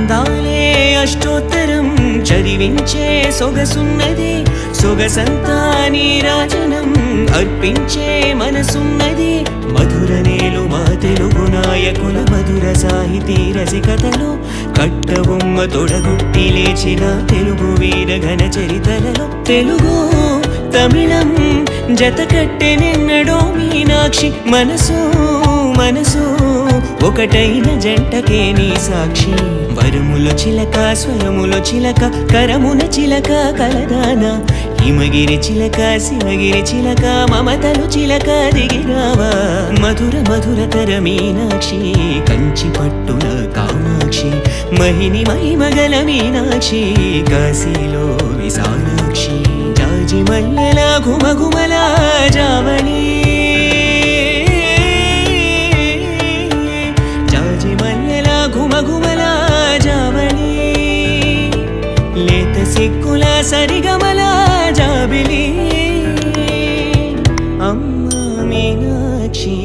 అందాలే అష్టోత్తరం చదివించే సొగసున్నది సొగసంతా నీరాజనం అర్పించే మనసున్నది మధుర నేలు మా తెలుగు నాయకుల మధుర సాహితీ రసికతలో కట్టబొమ్మ తొడగొట్టి లేచిన తెలుగు వీర ఘన చరితలలో తెలుగు తమిళం జత కట్టెనెన్నడో మీనాక్షి మనసు మనసు ఒకటైన జంటకే నీ సాక్షి వరములో చిలక స్వరములో చిలక కరమున చిలక కలదాన హిమగిరి చిలక శివగిరి చిలక మమతలు చిలక దిగిరావా మధుర మధురతర మీనాక్షి కంచి పట్టున కామాక్షి మహిని మహిమగల మీనాక్షి కాశీలో విశాలాక్షి జాజి మల్లెల ఘుమఘుమల జావళి ఘుమఘుమల జావళి లేత సిక్కుల సరిగమల జాబిలి అమ్మ మీనాక్షి